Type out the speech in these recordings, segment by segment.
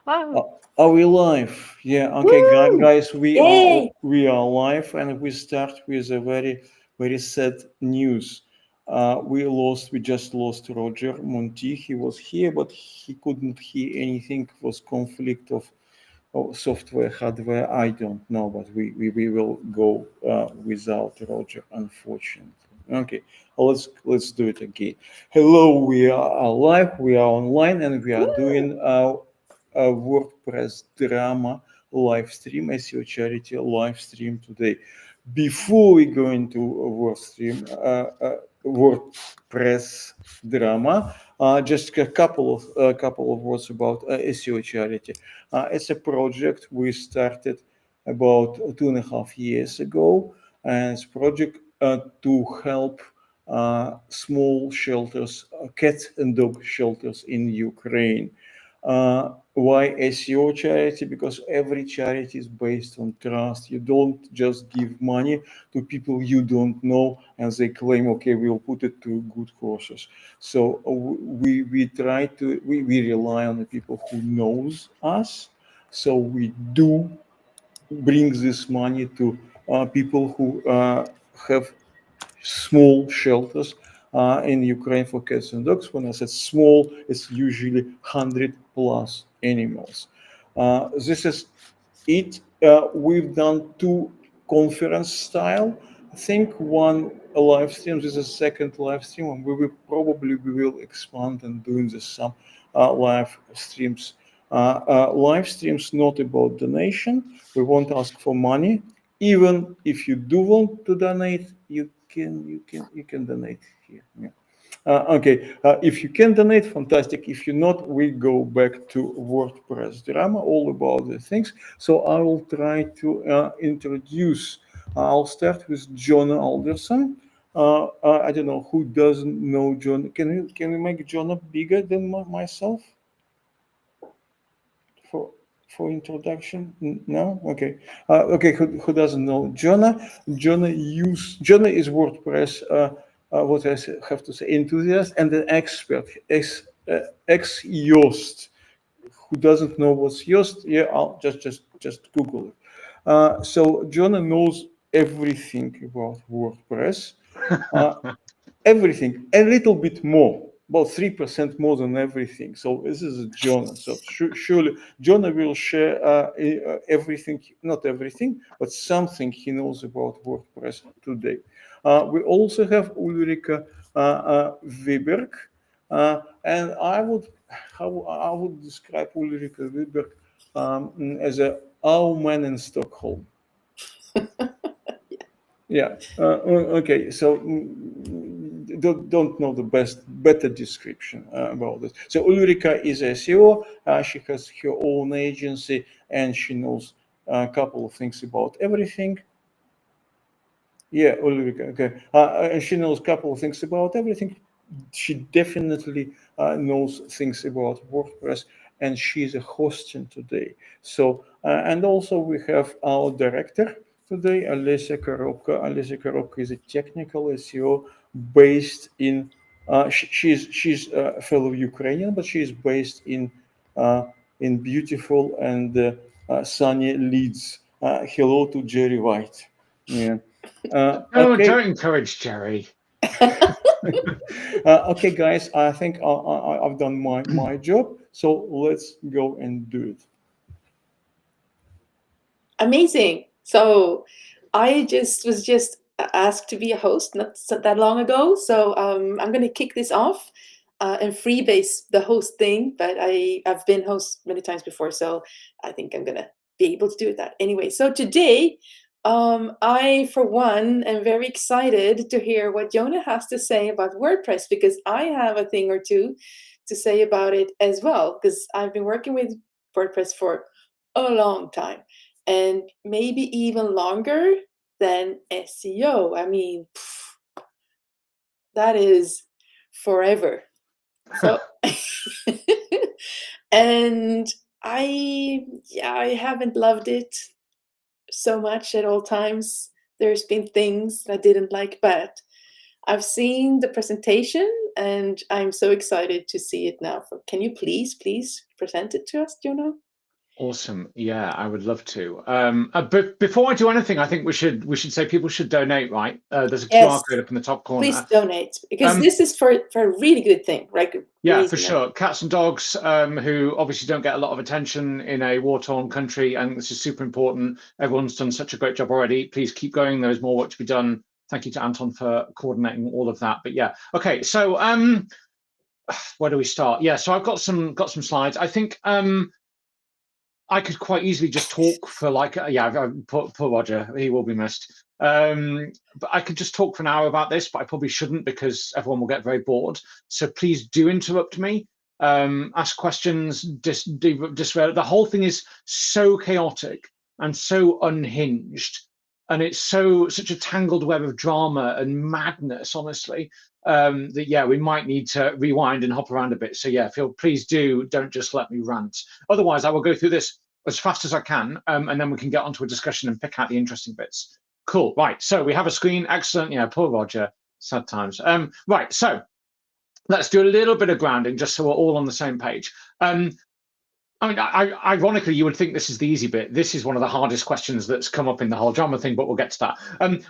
Wow. Are we live? Yeah. Okay, Woo! guys, Yay! we are live, and we start with a very sad news. We just lost Roger Monti. He was here, but he couldn't hear anything. It was conflict of software, hardware. I don't know, but we will go without Roger, unfortunately. Okay, let's do it again. Hello, we are live, we are online, and we are Woo! doing a WordPress Drama live stream, SEOcharity live stream today. Before we go into a WordPress Drama, just a couple of words about SEOcharity. It's a project we started about 2.5 years ago, and it's a project to help small shelters, cat and dog shelters in Ukraine. Why SEO charity? Because every charity is based on trust. You don't just give money to people you don't know and they claim, okay, we'll put it to good causes. So we try to we rely on the people who knows us. So we do bring this money to people who have small shelters in Ukraine for cats and dogs. When I said small, it's usually 100 plus animals. This is it. We've done two conference style. I think one a live stream. This is a second live stream, and we will expand and doing this some live streams. Live streams not about donation. We won't ask for money. Even if you do want to donate, you can donate here. Yeah. Okay, if you can donate, fantastic. If you not, we go back to WordPress Drama, all about the things. So I will try to introduce. I'll start with Jono Alderson. I don't know who doesn't know John. Can we make Jono bigger than myself for introduction? No, okay. Okay, who doesn't know Jonah? Jonah is WordPress. What I have to say, enthusiast and an expert, ex Yoast. Who doesn't know what's Yoast? Yeah, I'll just Google it. So Jonah knows everything about WordPress. Uh, Everything, a little bit more, about 3% more than everything. So this is Jonah. So surely Jonah will share everything, not everything, but something he knows about WordPress today. We also have Ulrika Viberg, and I would describe Ulrika Viberg as a our man in Stockholm. Yeah. Okay. So don't know the better description about this. So Ulrika is a CEO. She has her own agency and she knows a couple of things about everything. Yeah, Ulrika. Okay. And she knows a couple of things about everything. She definitely knows things about WordPress, and she's a hosting today. So, and also we have our director today, Alessia Koropka. Alessia Koropka is a technical SEO based in. She's a fellow Ukrainian, but she is based uh, in beautiful and sunny Leeds. Hello to Jerry White. Yeah. Oh, Okay. don't encourage Jerry. Okay, guys, I think I've done my job. So let's go and do it. Amazing. So I was just asked to be a host not that long ago. So I'm going to kick this off and freebase the host thing. But I've been host many times before, so I think I'm going to be able to do that anyway. So today, I, for one, am very excited to hear what Jonah has to say about WordPress, because I have a thing or two to say about it as well, because I've been working with WordPress for a long time, and maybe even longer than SEO. I mean, that is forever. So, and I haven't loved it so much at all times. There's been things I didn't like, but I've seen the presentation and I'm so excited to see it now. Can you please present it to us, Jono? Awesome. Yeah, I would love to. But before I do anything, I think we should say people should donate, right? There's a QR code up in the top corner. Please donate, because this is for a really good thing, right? Yeah, for sure. Cats and dogs who obviously don't get a lot of attention in a war-torn country, and this is super important. Everyone's done such a great job already. Please keep going. There is more work to be done. Thank you to Anton for coordinating all of that. But yeah, okay. So where do we start? Yeah, so I've got some slides. I think I could quite easily just talk for like, poor Roger, he will be missed. But I could just talk for an hour about this, but I probably shouldn't because everyone will get very bored. So please do interrupt me, ask questions, the whole thing is so chaotic and so unhinged. And it's such a tangled web of drama and madness, honestly, that yeah, we might need to rewind and hop around a bit. So yeah, please don't just let me rant. Otherwise, I will go through this as fast as I can, and then we can get onto a discussion and pick out the interesting bits. Cool, right, so we have a screen, excellent. Yeah, poor Roger, sad times. Right, so let's do a little bit of grounding just so we're all on the same page. I mean, ironically, you would think this is the easy bit. This is one of the hardest questions that's come up in the whole drama thing, but we'll get to that.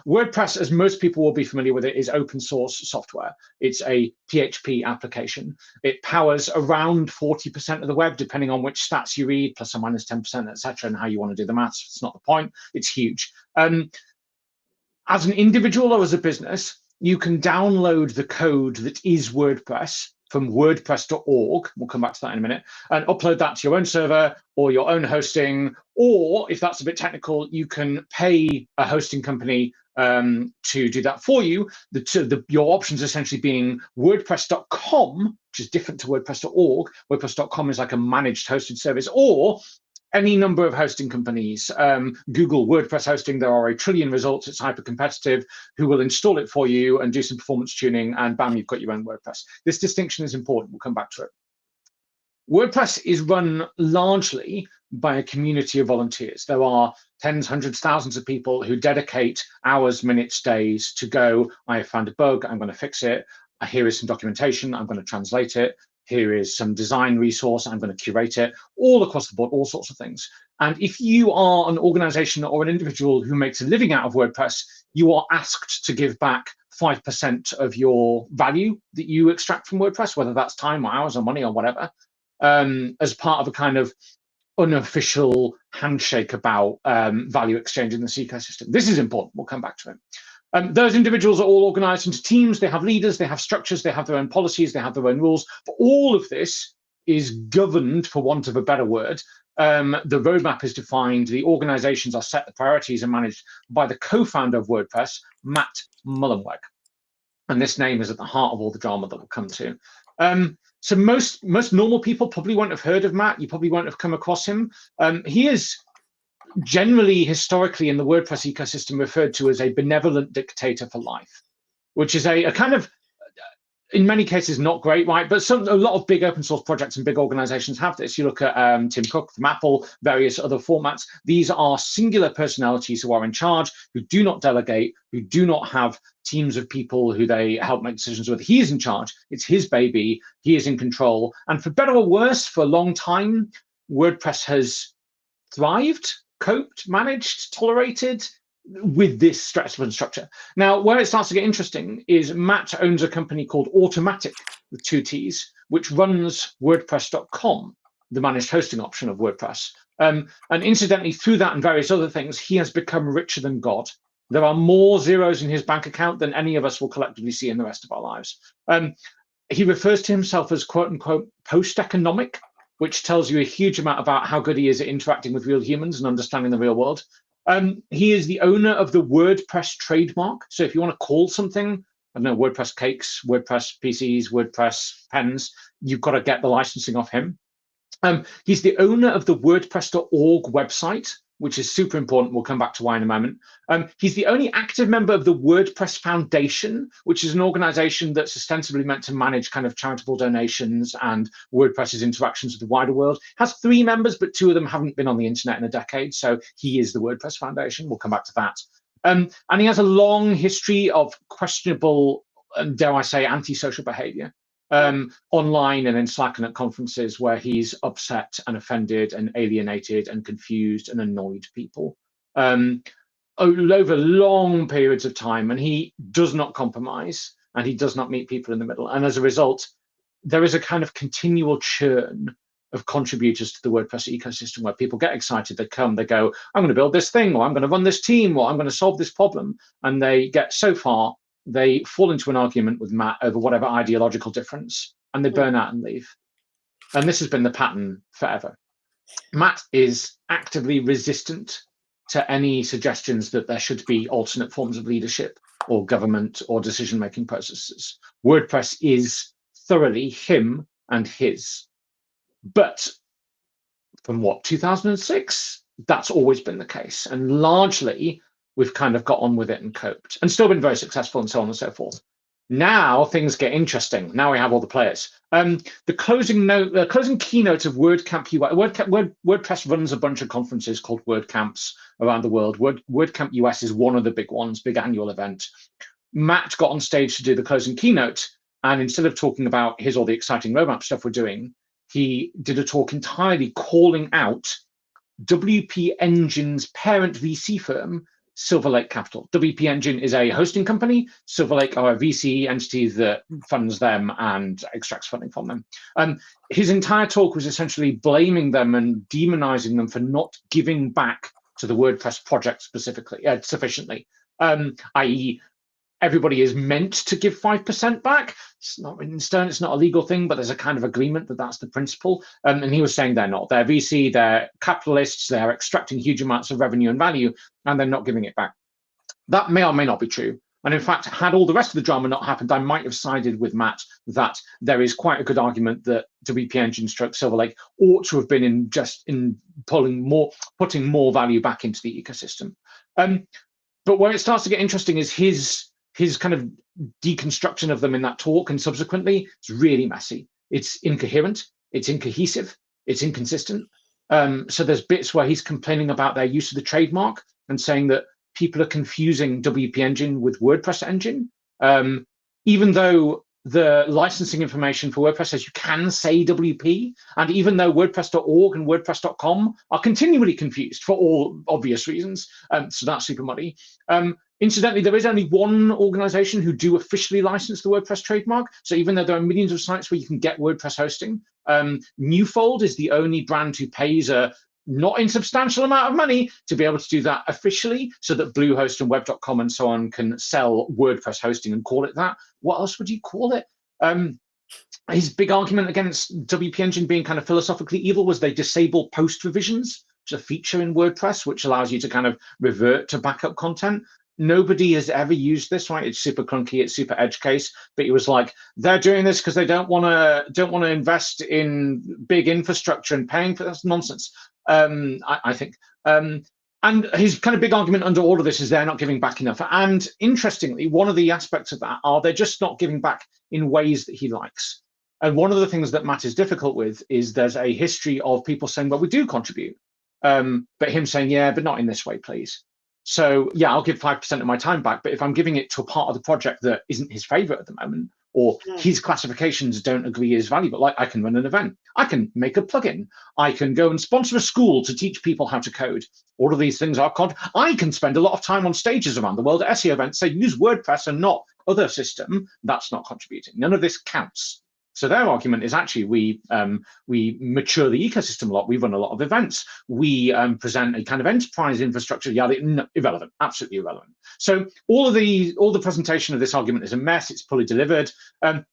WordPress, as most people will be familiar with it, is open source software. It's a PHP application. It powers around 40% of the web, depending on which stats you read, plus or minus 10%, etc., and how you want to do the maths. It's not the point. It's huge. As an individual or as a business, you can download the code that is WordPress from wordpress.org, we'll come back to that in a minute, and upload that to your own server or your own hosting, or if that's a bit technical, you can pay a hosting company to do that for you. Your options essentially being wordpress.com, which is different to wordpress.org. Wordpress.com is like a managed hosted service, or any number of hosting companies. Google WordPress hosting, there are a trillion results, it's hyper competitive, who will install it for you and do some performance tuning, and bam, you've got your own WordPress. This distinction is important, we'll come back to it. WordPress is run largely by a community of volunteers. There are tens, hundreds, thousands of people who dedicate hours, minutes, days to go, I have found a bug, I'm going to fix it, here is some documentation, I'm going to translate it, here is some design resource, I'm going to curate it, all across the board, all sorts of things. And if you are an organization or an individual who makes a living out of WordPress, you are asked to give back 5% of your value that you extract from WordPress, whether that's time or hours or money or whatever, as part of a kind of unofficial handshake about value exchange in this ecosystem. This is important, we'll come back to it. Those individuals are all organized into teams, they have leaders, they have structures, they have their own policies, they have their own rules. But all of this is governed, for want of a better word. The roadmap is defined, the organizations are set, the priorities are managed by the co-founder of WordPress, Matt Mullenweg. And this name is at the heart of all the drama that we'll come to. So most normal people probably won't have heard of Matt, you probably won't have come across him. He is generally, historically, in the WordPress ecosystem referred to as a benevolent dictator for life, which is a kind of, in many cases, not great, right? But a lot of big open source projects and big organizations have this. You look at Tim Cook from Apple, various other formats. These are singular personalities who are in charge, who do not delegate, who do not have teams of people who they help make decisions with. He is in charge. It's his baby. He is in control. And for better or worse, for a long time, WordPress has thrived, coped, managed, tolerated with this stressful structure. Now, where it starts to get interesting is Matt owns a company called Automatic, with 2 T's, which runs WordPress.com, the managed hosting option of WordPress. And incidentally, through that and various other things, he has become richer than God. There are more zeros in his bank account than any of us will collectively see in the rest of our lives. He refers to himself as quote unquote post-economic, which tells you a huge amount about how good he is at interacting with real humans and understanding the real world. He is the owner of the WordPress trademark. So if you want to call something, I don't know, WordPress cakes, WordPress PCs, WordPress pens, you've got to get the licensing off him. He's the owner of the WordPress.org website, which is super important. We'll come back to why in a moment. He's the only active member of the WordPress Foundation, which is an organization that's ostensibly meant to manage kind of charitable donations and WordPress's interactions with the wider world. Has 3 members, but 2 of them haven't been on the internet in a decade. So he is the WordPress Foundation. We'll come back to that. And he has a long history of questionable, dare I say, antisocial behavior. online and in Slack and at conferences where he's upset and offended and alienated and confused and annoyed people over long periods of time, and he does not compromise and he does not meet people in the middle. And as a result, there is a kind of continual churn of contributors to the WordPress ecosystem where people get excited, they come, they go, I'm going to build this thing, or I'm going to run this team, or I'm going to solve this problem. And they get so far, they fall into an argument with Matt over whatever ideological difference, and they burn out and leave. And this has been the pattern forever. Matt is actively resistant to any suggestions that there should be alternate forms of leadership or government or decision-making processes. WordPress is thoroughly him and his. But from what, 2006? That's always been the case. And largely, we've kind of got on with it and coped and still been very successful and so on and so forth. Now things get interesting. Now we have all the players. The closing keynote of WordCamp US. WordPress runs a bunch of conferences called WordCamps around the world. WordCamp US is one of the big ones, big annual event. Matt got on stage to do the closing keynote, and instead of talking about here's all the exciting roadmap stuff we're doing, he did a talk entirely calling out WP Engine's parent VC firm, Silver Lake Capital. WP Engine is a hosting company. Silver Lake are a VC entity that funds them and extracts funding from them. His entire talk was essentially blaming them and demonizing them for not giving back to the WordPress project sufficiently, i.e., everybody is meant to give 5% back. It's not written in stone, it's not a legal thing, but there's a kind of agreement that that's the principle. And he was saying they're not. They're VC, they're capitalists, they're extracting huge amounts of revenue and value, and they're not giving it back. That may or may not be true. And in fact, had all the rest of the drama not happened, I might have sided with Matt that there is quite a good argument that WP Engine / Silver Lake ought to have been in putting more value back into the ecosystem. But where it starts to get interesting is his kind of deconstruction of them in that talk and subsequently. It's really messy. It's incoherent, it's incohesive, it's inconsistent. So there's bits where he's complaining about their use of the trademark and saying that people are confusing WP Engine with WordPress Engine, even though the licensing information for WordPress says you can say WP, and even though WordPress.org and WordPress.com are continually confused for all obvious reasons. So that's super muddy. Incidentally, there is only one organization who do officially license the WordPress trademark. So even though there are millions of sites where you can get WordPress hosting, Newfold is the only brand who pays a not insubstantial amount of money to be able to do that officially, so that Bluehost and Web.com and so on can sell WordPress hosting and call it that. What else would you call it? His big argument against WP Engine being kind of philosophically evil was they disable post revisions, which is a feature in WordPress which allows you to kind of revert to backup content. Nobody has ever used this, right? It's super clunky, it's super edge case, but he was like, they're doing this because they don't want to invest in big infrastructure and paying for that's nonsense. I think. And his kind of big argument under all of this is they're not giving back enough. And interestingly, one of the aspects of that are they're just not giving back in ways that he likes. And one of the things that Matt is difficult with is there's a history of people saying, well, we do contribute, but him saying, yeah, but not in this way, please. So yeah, I'll give 5% of my time back, but if I'm giving it to a part of the project that isn't his favorite at the moment, or his classifications don't agree is valuable, like I can run an event, I can make a plugin, I can go and sponsor a school to teach people how to code. All of these things are I can spend a lot of time on stages around the world at SEO events, say use WordPress and not other system. That's not contributing. None of this counts. So their argument is actually we mature the ecosystem a lot. We run a lot of events. We present a kind of enterprise infrastructure. Yeah, irrelevant, absolutely irrelevant. So all the presentation of this argument is a mess. It's poorly delivered.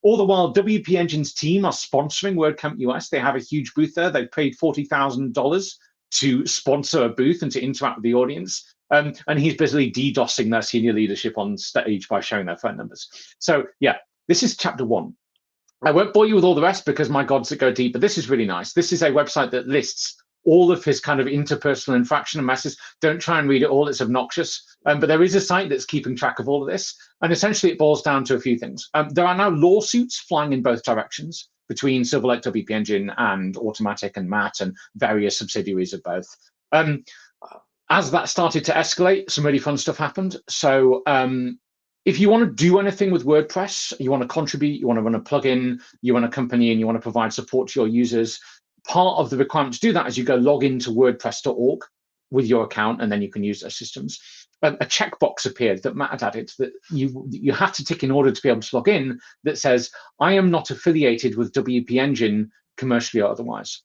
All the while, WP Engine's team are sponsoring WordCamp US. They have a huge booth there. They paid $40,000 to sponsor a booth and to interact with the audience. And he's busily DDoSing their senior leadership on stage by showing their phone numbers. So yeah, this is chapter 1. I won't bore you with all the rest because my gods that go deep, but this is really nice. This is a website that lists all of his kind of interpersonal infraction and messes. Don't try and read it all, it's obnoxious. But there is a site that's keeping track of all of this. And essentially it boils down to a few things. There are now lawsuits flying in both directions between Silver Lake WP Engine and Automatic and Matt and various subsidiaries of both. As that started to escalate, some really fun stuff happened. So If you want to do anything with WordPress, you want to contribute, you want to run a plugin, you run a company, and you want to provide support to your users, part of the requirement to do that is you go log into WordPress.org with your account, and then you can use those systems. A checkbox appeared that Matt had added that you have to tick in order to be able to log in that says, I am not affiliated with WP Engine commercially or otherwise.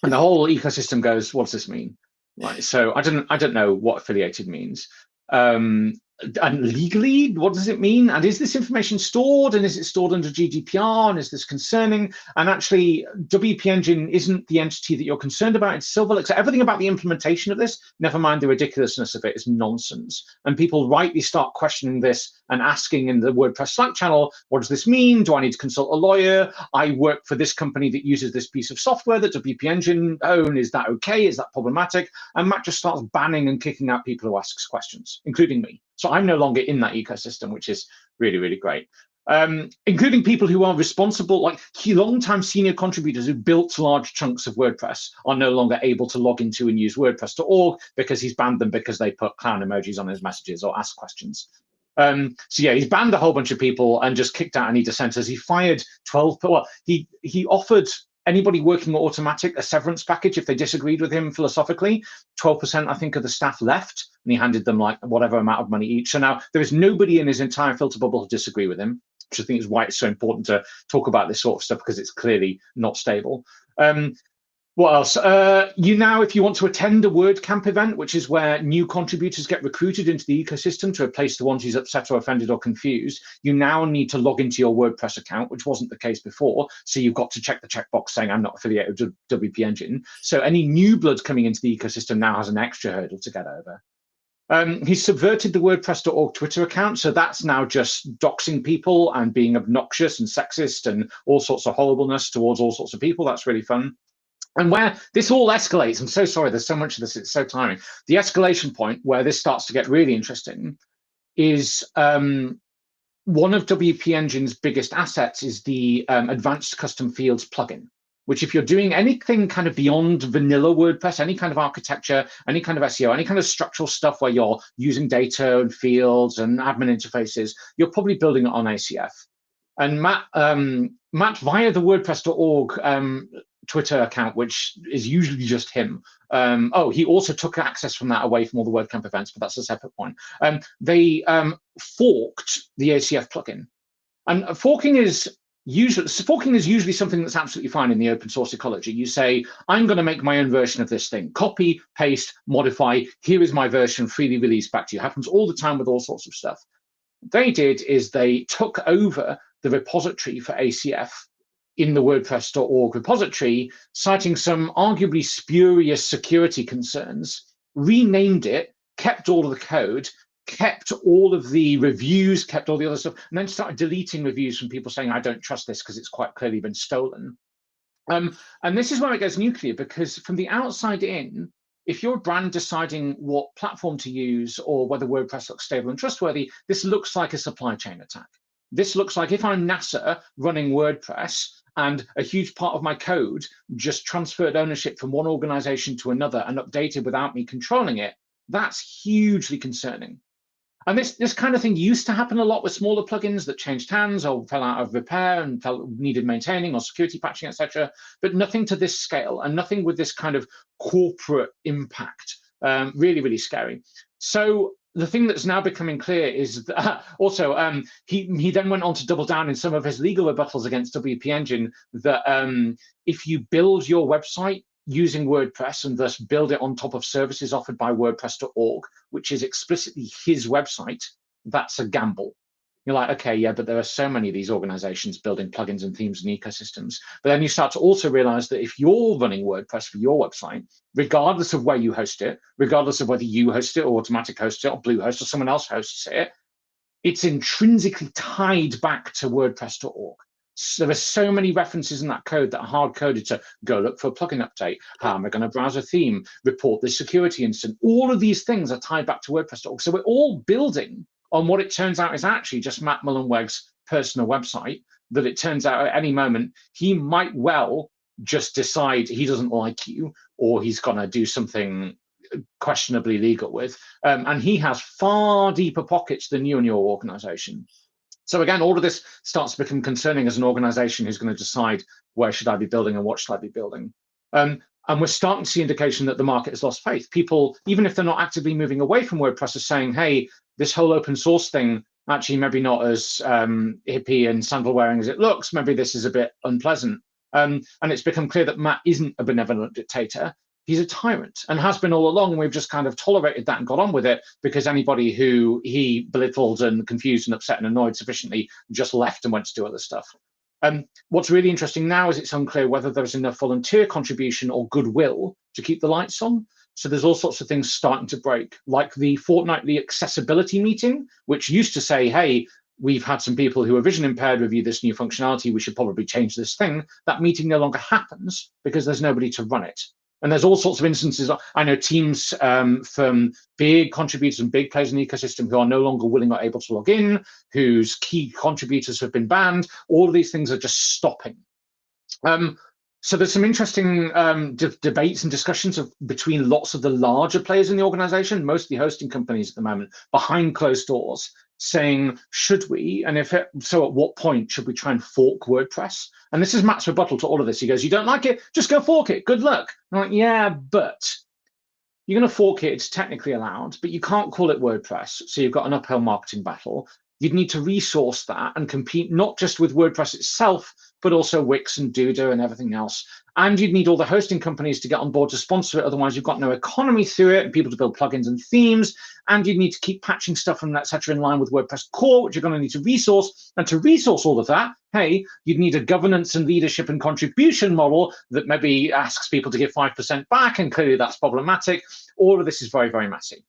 And the whole ecosystem goes, what does this mean? Right. So I don't know what affiliated means. And legally, what does it mean? And is this information stored? And is it stored under GDPR? And is this concerning? And actually, WP Engine isn't the entity that you're concerned about. It's Silverlake. So everything about the implementation of this, never mind the ridiculousness of it, is nonsense. And people rightly start questioning this and asking in the WordPress Slack channel, what does this mean? Do I need to consult a lawyer? I work for this company that uses this piece of software that WP Engine own. Is that okay? Is that problematic? And Matt just starts banning and kicking out people who ask questions, including me. So I'm no longer in that ecosystem, which is really, really great. Including people who are responsible, like long-time senior contributors who built large chunks of WordPress are no longer able to log into and use WordPress.org because he's banned them because they put clown emojis on his messages or ask questions. So yeah, he's banned a whole bunch of people and just kicked out any dissenters. He fired 12, well, he offered anybody working at Automatic a severance package if they disagreed with him philosophically. 12%, I think, of the staff left, and he handed them like whatever amount of money each. So now there is nobody in his entire filter bubble who disagree with him, which I think is why it's so important to talk about this sort of stuff, because it's clearly not stable. What else? You now, if you want to attend a WordCamp event, which is where new contributors get recruited into the ecosystem to replace the ones who's upset or offended or confused, you now need to log into your WordPress account, which wasn't the case before. So you've got to check the checkbox saying I'm not affiliated with WP Engine. So any new blood coming into the ecosystem now has an extra hurdle to get over. He's subverted the WordPress.org Twitter account, so that's now just doxing people and being obnoxious and sexist and all sorts of horribleness towards all sorts of people. That's really fun. And where this all escalates, I'm so sorry, there's so much of this, it's so tiring. The escalation point where this starts to get really interesting is one of WP Engine's biggest assets is the advanced custom fields plugin, which if you're doing anything kind of beyond vanilla WordPress, any kind of architecture, any kind of SEO, any kind of structural stuff where you're using data and fields and admin interfaces, you're probably building it on ACF. And Matt via the WordPress.org Twitter account, which is usually just him. He also took access from that away from all the WordCamp events, but that's a separate point. They forked the ACF plugin. And forking is usually something that's absolutely fine in the open source ecology. You say, I'm going to make my own version of this thing. Copy, paste, modify. Here is my version, freely released back to you. Happens all the time with all sorts of stuff. What they did is they took over the repository for ACF in the WordPress.org repository, citing some arguably spurious security concerns, renamed it, kept all of the code, kept all of the reviews, kept all the other stuff, and then started deleting reviews from people saying, I don't trust this because it's quite clearly been stolen. And this is where it goes nuclear, because from the outside in, if you're a brand deciding what platform to use or whether WordPress looks stable and trustworthy, this looks like a supply chain attack. This looks like if I'm NASA running WordPress and a huge part of my code just transferred ownership from one organization to another and updated without me controlling it, that's hugely concerning. And this kind of thing used to happen a lot with smaller plugins that changed hands or fell out of repair and needed maintaining or security patching, etc. But nothing to this scale and nothing with this kind of corporate impact. Really, really scary. So the thing that's now becoming clear is that also he then went on to double down in some of his legal rebuttals against WP Engine that if you build your website using WordPress and thus build it on top of services offered by WordPress.org, which is explicitly his website, that's a gamble. You're like, okay, yeah, but there are so many of these organizations building plugins and themes and ecosystems. But then you start to also realize that if you're running WordPress for your website, regardless of where you host it, regardless of whether you host it or Automatic hosts it or Bluehost or someone else hosts it, it's intrinsically tied back to WordPress.org. So there are so many references in that code that are hard-coded to go look for a plugin update. How am I going to browse a theme? Report this security incident. All of these things are tied back to WordPress.org. So we're all building on what it turns out is actually just Matt Mullenweg's personal website, that it turns out at any moment he might well just decide he doesn't like you, or he's going to do something questionably legal with. And he has far deeper pockets than you and your organization. So again, all of this starts to become concerning as an organization who's going to decide where should I be building and what should I be building. And we're starting to see indication that the market has lost faith. People, even if they're not actively moving away from WordPress, are saying, hey, this whole open source thing, actually maybe not as hippie and sandal wearing as it looks. Maybe this is a bit unpleasant. And it's become clear that Matt isn't a benevolent dictator. He's a tyrant and has been all along. And we've just kind of tolerated that and got on with it because anybody who he belittled and confused and upset and annoyed sufficiently just left and went to do other stuff. What's really interesting now is it's unclear whether there's enough volunteer contribution or goodwill to keep the lights on. So there's all sorts of things starting to break, like the fortnightly accessibility meeting, which used to say, hey, we've had some people who are vision impaired review this new functionality. We should probably change this thing. That meeting no longer happens because there's nobody to run it. And there's all sorts of instances. I know teams from big contributors and big players in the ecosystem who are no longer willing or able to log in, whose key contributors have been banned. All of these things are just stopping. So there's some interesting debates and discussions between lots of the larger players in the organization, mostly hosting companies at the moment, behind closed doors, saying, should we, and if so, at what point should we try and fork WordPress? And this is Matt's rebuttal to all of this. He goes, you don't like it? Just go fork it. Good luck. I'm like, yeah, but you're going to fork it. It's technically allowed, but you can't call it WordPress. So you've got an uphill marketing battle. You'd need to resource that and compete not just with WordPress itself, but also Wix and Duda and everything else. And you'd need all the hosting companies to get on board to sponsor it. Otherwise, you've got no economy through it and people to build plugins and themes. And you'd need to keep patching stuff and etc. in line with WordPress core, which you're going to need to resource. And to resource all of that, hey, you'd need a governance and leadership and contribution model that maybe asks people to give 5% back. And clearly that's problematic. All of this is very, very messy.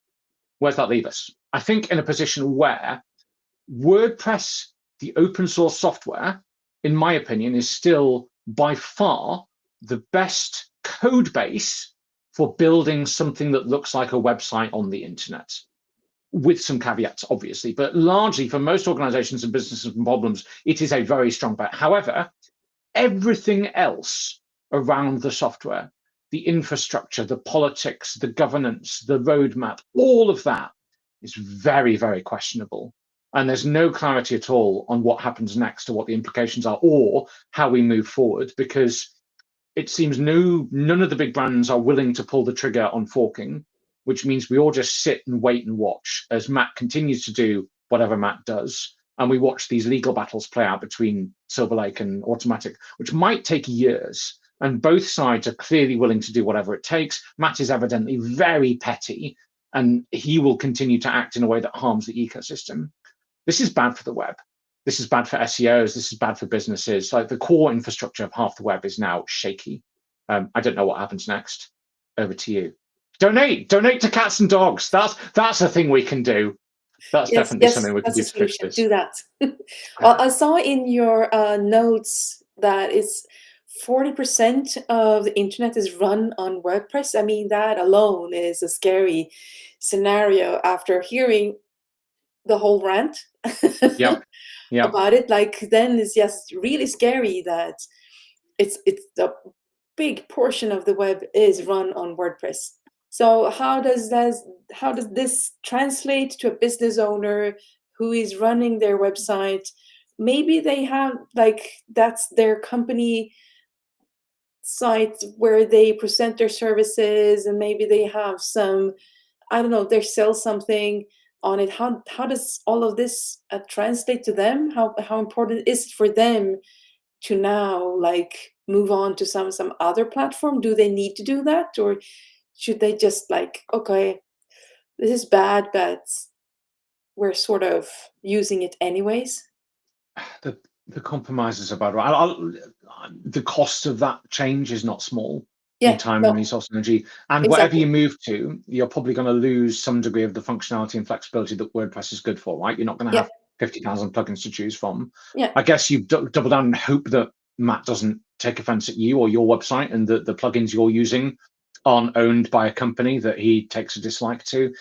Where's that leave us? I think in a position where WordPress, the open source software, in my opinion, is still by far the best code base for building something that looks like a website on the internet, with some caveats, obviously. But largely, for most organizations and businesses and problems, it is a very strong bet. However, everything else around the software, the infrastructure, the politics, the governance, the roadmap, all of that is very, very questionable. And there's no clarity at all on what happens next or what the implications are or how we move forward, because it seems none of the big brands are willing to pull the trigger on forking, which means we all just sit and wait and watch as Matt continues to do whatever Matt does. And we watch these legal battles play out between Silver Lake and Automatic, which might take years. And both sides are clearly willing to do whatever it takes. Matt is evidently very petty, and he will continue to act in a way that harms the ecosystem. This is bad for the web. This is bad for SEOs. This is bad for businesses. Like the core infrastructure of half the web is now shaky. I don't know what happens next. Over to you. Donate to cats and dogs. That's a thing we can do. That's definitely something we can do to fix this. Do that. Well, I saw in your notes that it's 40% of the internet is run on WordPress. I mean, that alone is a scary scenario after hearing the whole rant about it. Like, then it's just really scary that it's a big portion of the web is run on WordPress. So how does this translate to a business owner who is running their website? Maybe they have, like, that's their company site where they present their services, and maybe they have some, I don't know, they sell something on it. How does all of this translate to them? How important is it for them to now, like, move on to some other platform? Do they need to do that, or should they just, like, okay, this is bad, but we're sort of using it anyways? The compromises are bad, right? The cost of that change is not small. In time and resource energy, and whatever you move to, you're probably going to lose some degree of the functionality and flexibility that WordPress is good for, right? You're not going to have 50,000 plugins to choose from. I guess you double down and hope that Matt doesn't take offense at you or your website, and that the plugins you're using aren't owned by a company that he takes a dislike to.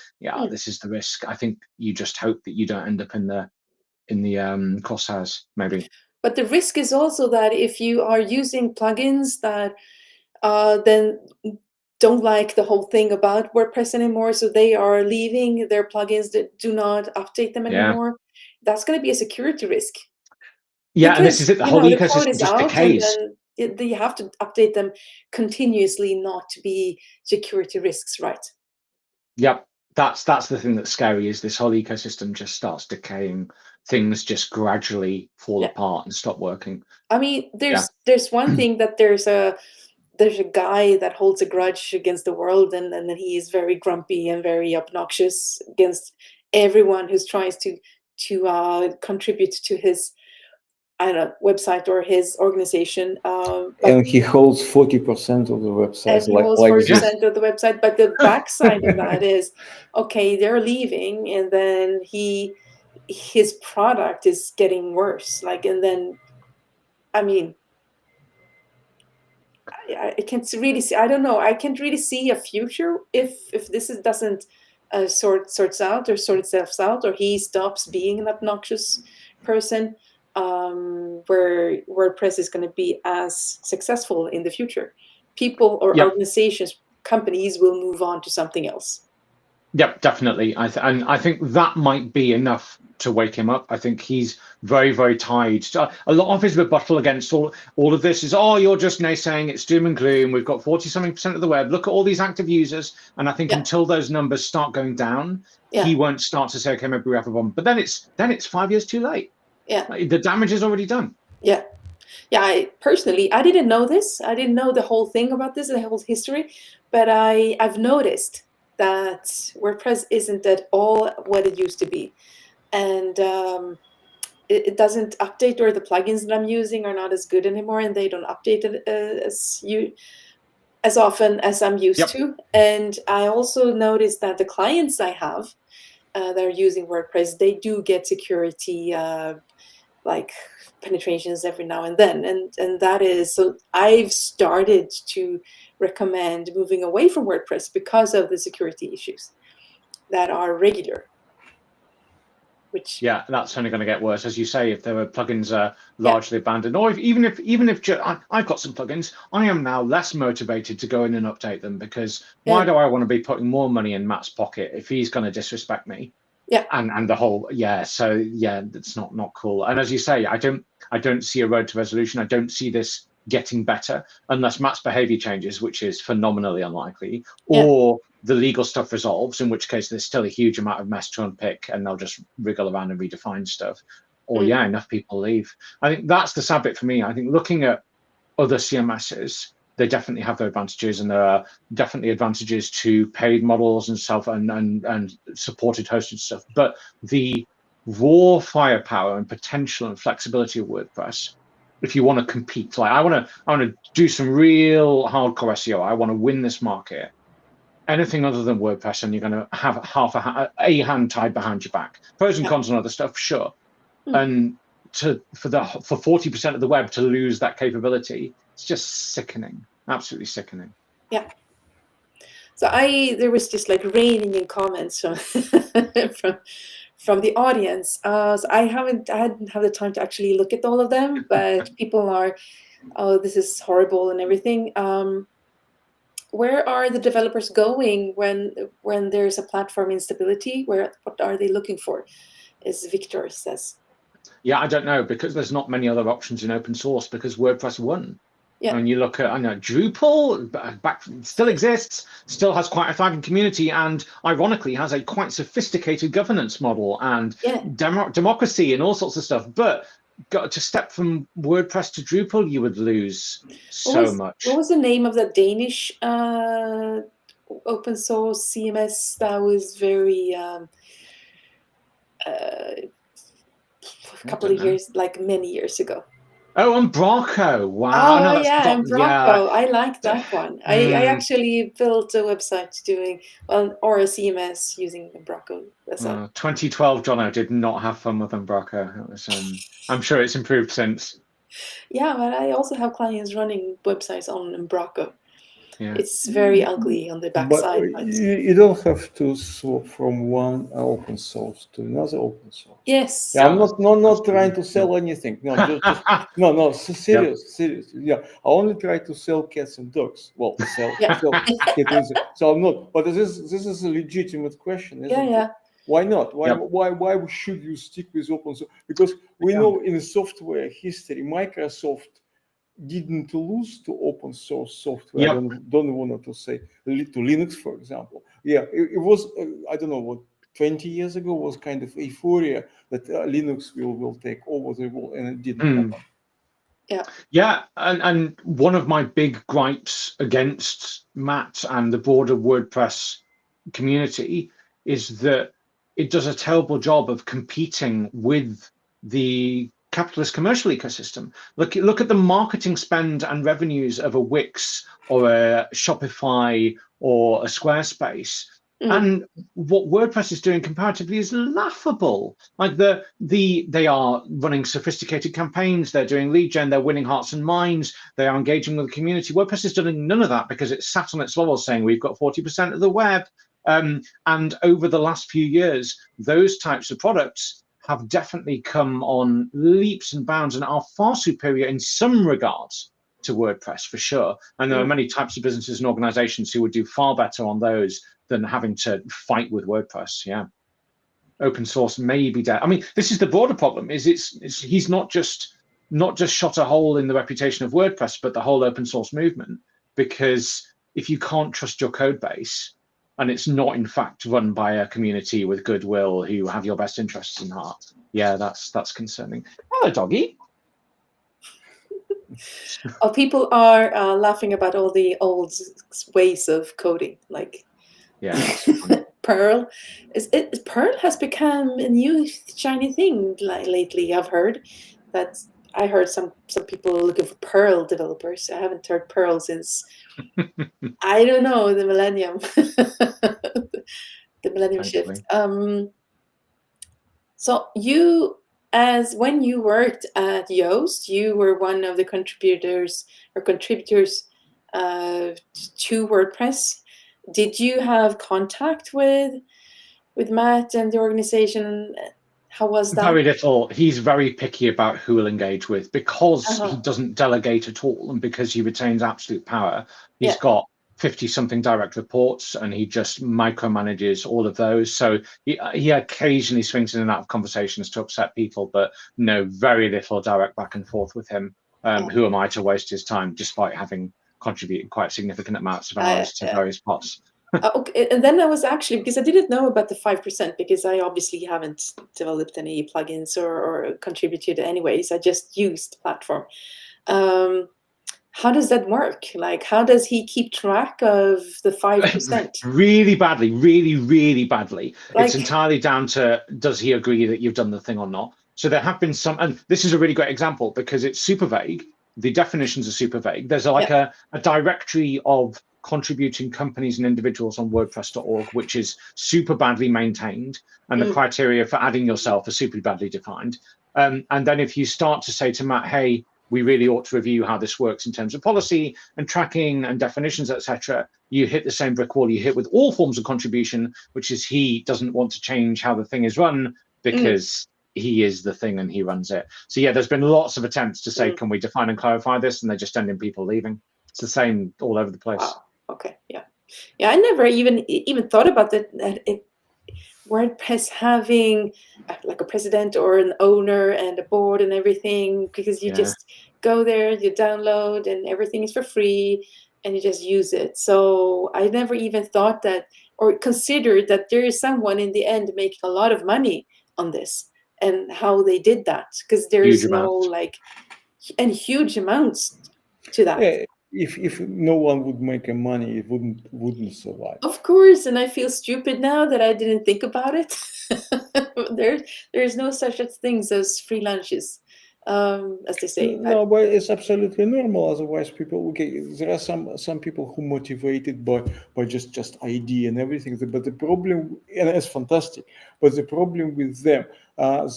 This is the risk. I think you just hope that you don't end up in the crosshairs, maybe. But the risk is also that if you are using plugins that then don't like the whole thing about WordPress anymore, so they are leaving their plugins that do not update them anymore. That's going to be a security risk. Yeah, and this Because, is it. The you whole know, the code ecosystem is just out, and decays. then you have to update them continuously, not to be security risks, right? Yep, that's the thing that's scary, is this whole ecosystem just starts decaying. Things just gradually fall apart and stop working. I mean, there's one thing that there's a guy that holds a grudge against the world, and then he is very grumpy and very obnoxious against everyone who's tries to contribute to his, I don't know, website or his organization. And he holds 40% of the website. And he holds like 40% of the website. But the backside of that is, okay, they're leaving, and then his product is getting worse. Like, and then, I mean, I can't really see. I don't know. I can't really see a future if this doesn't sorts out or sort itself out, or he stops being an obnoxious person. Where WordPress is going to be as successful in the future. People or organizations, companies will move on to something else. Yep, definitely. And I think that might be enough to wake him up. I think he's very, very tied. A lot of his rebuttal against all of this is, oh, you're just naysaying, it's doom and gloom. We've got 40-something% of the web. Look at all these active users. And I think until those numbers start going down, he won't start to say, okay, maybe we have a problem. But then it's 5 years too late. Yeah. Like, the damage is already done. Yeah. Yeah, I didn't know this. I didn't know the whole thing about this, the whole history. But I've noticed that WordPress isn't at all what it used to be. And it doesn't update, or the plugins that I'm using are not as good anymore, and they don't update it as often as I'm used to. And I also noticed that the clients I have that are using WordPress, they do get security like penetrations every now and then, and that is, so I've started to recommend moving away from WordPress because of the security issues that are regular. Which, yeah, that's only going to get worse, as you say, if there are plugins largely abandoned, or even if I've got some plugins, I am now less motivated to go in and update them, because why do I want to be putting more money in Matt's pocket if he's going to disrespect me? Yeah. And the whole, so that's not cool. And as you say, I don't see a road to resolution. I don't see this getting better unless Matt's behavior changes, which is phenomenally unlikely, or the legal stuff resolves, in which case there's still a huge amount of mess to unpick, and they'll just wriggle around and redefine stuff. Or enough people leave. I think that's the sad bit for me. I think looking at other CMSs, they definitely have their advantages, and there are definitely advantages to paid models and stuff, and supported hosted stuff. But the raw firepower and potential and flexibility of WordPress, if you want to compete, like I want to do some real hardcore SEO, I want to win this market. Anything other than WordPress, and you're going to have half a hand tied behind your back. Pros and cons and other stuff, sure. And for 40% of the web to lose that capability, it's just sickening, absolutely sickening. Yeah. So there was just like raining in comments from from the audience. So I hadn't had the time to actually look at all of them, but people are, oh, this is horrible and everything. Where are the developers going when there's a platform instability? What are they looking for? As Victor says. Yeah, I don't know, because there's not many other options in open source, because WordPress won. Yeah. And you look at, I know Drupal still exists, still has quite a thriving community, and ironically has a quite sophisticated governance model and democracy and all sorts of stuff. But got to step from WordPress to Drupal, you would lose so much. What was the name of the Danish open source CMS that was very a couple of years, like many years ago? Oh, Umbraco! Wow! Oh, no, yeah, Umbraco. I like that one. I actually built a website doing, or a CMS using Umbraco. 2012, Jono did not have fun with Umbraco. It was, I'm sure it's improved since. Yeah, but I also have clients running websites on Umbraco. Yeah. It's very ugly on the But backside. you don't have to swap from one open source to another open source. Yes. Yeah, I'm not trying to sell anything. No, no, serious. Yeah, I only try to sell cats and dogs. Well, sell kittens. So I'm not. But this is a legitimate question, isn't it? Why not? Why should you stick with open source? Because we know in software history, Microsoft didn't lose to open source software. I don't want to say to Linux, for example. Yeah, it was I don't know what 20 years ago was kind of euphoria that Linux will take over the world, and it didn't happen. Yeah, and one of my big gripes against Matt and the broader WordPress community is that it does a terrible job of competing with the capitalist commercial ecosystem. Look at the marketing spend and revenues of a Wix or a Shopify or a Squarespace. And what WordPress is doing comparatively is laughable. Like they are running sophisticated campaigns, they're doing lead gen, they're winning hearts and minds, they are engaging with the community. WordPress is doing none of that because it's sat on its laurels saying we've got 40% of the web. And over the last few years, those types of products have definitely come on leaps and bounds and are far superior in some regards to WordPress, for sure. And there are many types of businesses and organizations who would do far better on those than having to fight with WordPress. Yeah, open source may be dead. I mean, this is the broader problem. Is he's not just shot a hole in the reputation of WordPress, but the whole open source movement. Because if you can't trust your code base, and it's not in fact run by a community with goodwill who have your best interests in heart, yeah, that's concerning. Hello, doggy. Oh, people are laughing about all the old ways of coding, like Perl. Perl has become a new shiny thing lately. I've heard that. I heard some people looking for Perl developers. I haven't heard Perl since I don't know, the millennium, the millennium shift. So when you worked at Yoast, you were one of the contributors to WordPress. Did you have contact with Matt and the organization? How was that? Very little. He's very picky about who he'll engage with because he doesn't delegate at all, and because he retains absolute power. He's got 50-something direct reports, and he just micromanages all of those. So he occasionally swings in and out of conversations to upset people, but no, very little direct back and forth with him. Who am I to waste his time, despite having contributed quite significant amounts of hours to various pots? Okay, and then I was actually, because I didn't know about the 5%, because I obviously haven't developed any plugins or contributed anyways. I just used the platform. How does that work? Like, how does he keep track of the 5%? Really badly, really badly. Like, it's entirely down to, does he agree that you've done the thing or not? So there have been some, and this is a really great example because it's super vague. The definitions are super vague. There's like a directory of contributing companies and individuals on WordPress.org, which is super badly maintained, and the criteria for adding yourself are super badly defined. And then if you start to say to Matt, hey, we really ought to review how this works in terms of policy and tracking and definitions, etc., you hit the same brick wall you hit with all forms of contribution, which is he doesn't want to change how the thing is run because he is the thing and he runs it. So yeah, there's been lots of attempts to say, can we define and clarify this? And they just end in people leaving. It's the same all over the place. Wow. Okay. Yeah. I never even thought about that. WordPress having like a president or an owner and a board and everything, because you just go there, you download, and everything is for free, and you just use it. So I never even thought that or considered that there is someone in the end making a lot of money on this, and how they did that, because there is no huge amounts to that. Yeah. If no one would make money, it wouldn't survive. Of course, and I feel stupid now that I didn't think about it. There's no such things as free lunches, as they say. No, but it's absolutely normal. Otherwise, people there are some people who motivated by just idea and everything. But the problem, and it's fantastic, but the problem with them,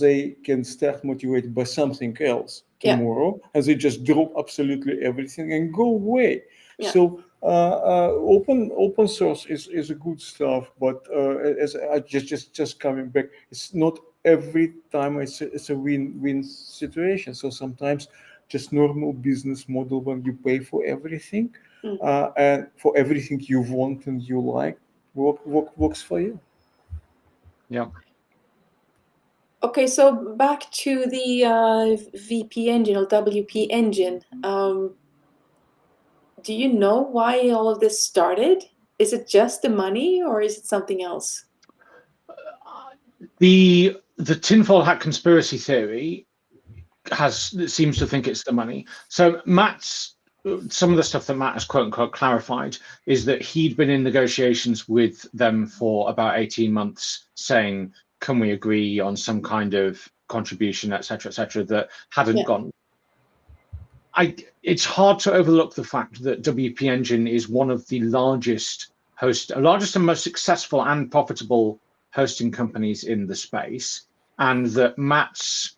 they can start motivated by something else tomorrow, and they just drop absolutely everything and go away. So open source is a good stuff, but as I just coming back, it's not every time it's a win-win situation. So sometimes just normal business model when you pay for everything and for everything you want and you like works for you. Yeah. Okay, so back to the VP engine or WP engine. Do you know why all of this started? Is it just the money, or is it something else? The tinfoil hat conspiracy theory seems to think it's the money. So some of the stuff that Matt has quote unquote clarified is that he'd been in negotiations with them for about 18 months saying, can we agree on some kind of contribution, et cetera, that hadn't gone. It's hard to overlook the fact that WP Engine is one of the largest and most successful and profitable hosting companies in the space, and that Matt's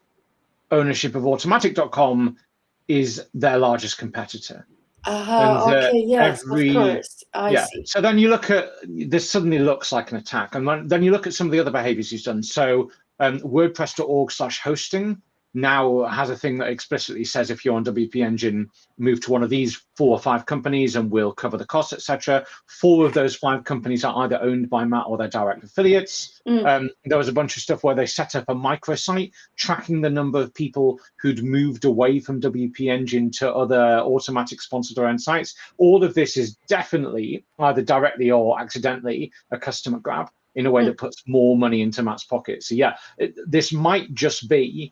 ownership of automatic.com is their largest competitor. Okay, yes, of course. I see. So then you look at this, suddenly looks like an attack. And then you look at some of the other behaviors he's done. So WordPress.org/hosting now has a thing that explicitly says if you're on WP Engine, move to one of these 4 or 5 companies and we'll cover the costs, etc. 4 of those 5 companies are either owned by Matt or they're direct affiliates. There was a bunch of stuff where they set up a microsite tracking the number of people who'd moved away from WP Engine to other automatic sponsored or owned sites. All of this is definitely either directly or accidentally a customer grab in a way that puts more money into Matt's pocket. So yeah, this might just be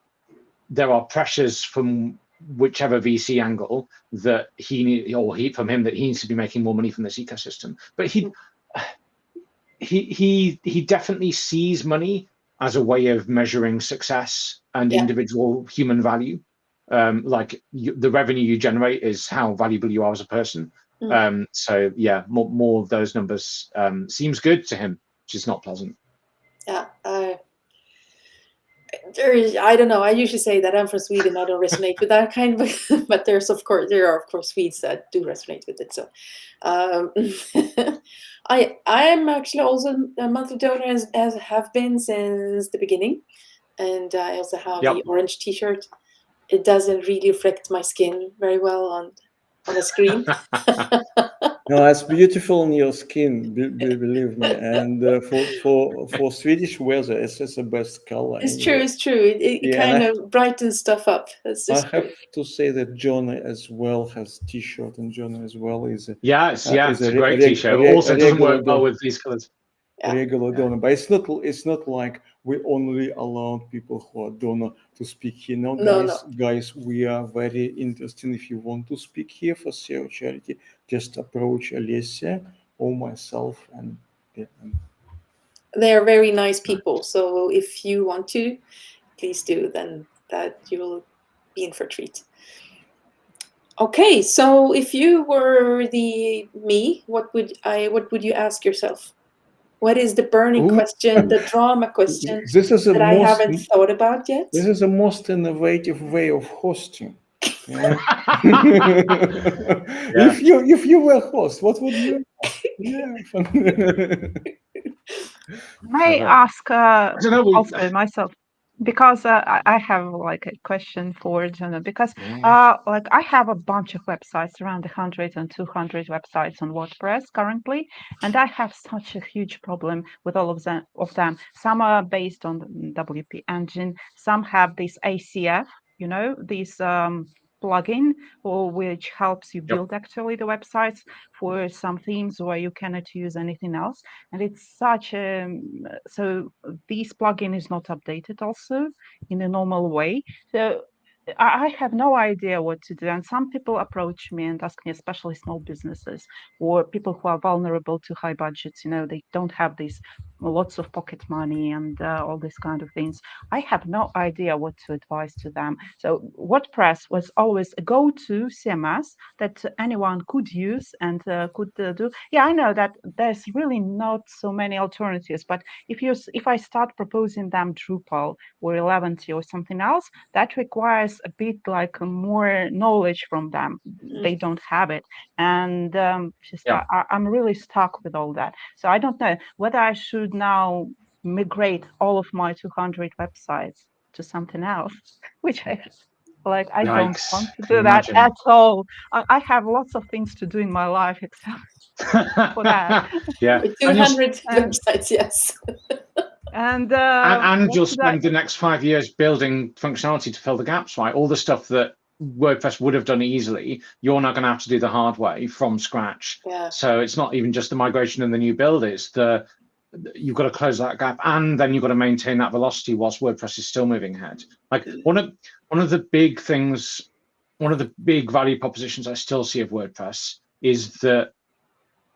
there are pressures from whichever VC angle that he needs to be making more money from this ecosystem. But he definitely sees money as a way of measuring success and individual human value. The revenue you generate is how valuable you are as a person. So yeah, more of those numbers seems good to him, which is not pleasant. Yeah. I don't know. I usually say that I'm from Sweden. I don't resonate with that kind of, but there are of course Swedes that do resonate with it. So, I am actually also a monthly donor as have been since the beginning, and I also have the orange T-shirt. It doesn't really reflect my skin very well on the screen. No, it's beautiful on your skin, believe me. And for Swedish weather, it's the best color. It's true. It kind of brightens stuff up. I have to say that Jono as well has T-shirt, and Jono as well is a great T-shirt. Also, it doesn't work well with these colors. Regular donor, but it's not like we only allow people who are donor to speak here. No, guys, we are very interesting. If you want to speak here for SEOcharity, just approach Alessia or myself, and they are very nice people. So if you want to, please do. Then that you will be in for a treat. Okay, so if you were me, what would you ask yourself? What is the burning question, the drama question that I haven't thought about yet? This is the most innovative way of hosting. Yeah. If you were host, what would you ask? May I ask also myself, because I have like a question for Jono, because like I have a bunch of websites, around 100 and 200 websites on WordPress currently, and I have such a huge problem with all of them. Some are based on WP Engine, some have this ACF, this plugin, which helps you build actually the websites for some themes where you cannot use anything else. And it's such so this plugin is not updated also in a normal way. So I have no idea what to do. And some people approach me and ask me, especially small businesses or people who are vulnerable to high budgets, they don't have this lots of pocket money and all these kind of things. I have no idea what to advise to them. So WordPress was always a go-to CMS that anyone could use and could do. Yeah, I know that there's really not so many alternatives, but if I start proposing them Drupal or Eleventy or something else, that requires a bit like more knowledge from them. They don't have it, and I'm really stuck with all that. So I don't know whether I should now migrate all of my 200 websites to something else, which I don't want to do that at all. I have lots of things to do in my life except for that. 200 websites, yes. And you'll spend the next 5 years building functionality to fill the gaps, right? All the stuff that WordPress would have done easily, you're not going to have to do the hard way from scratch. Yeah. So it's not even just the migration and the new build, it's you've got to close that gap, and then you've got to maintain that velocity whilst WordPress is still moving ahead. Like one of the big things, one of the big value propositions I still see of WordPress is that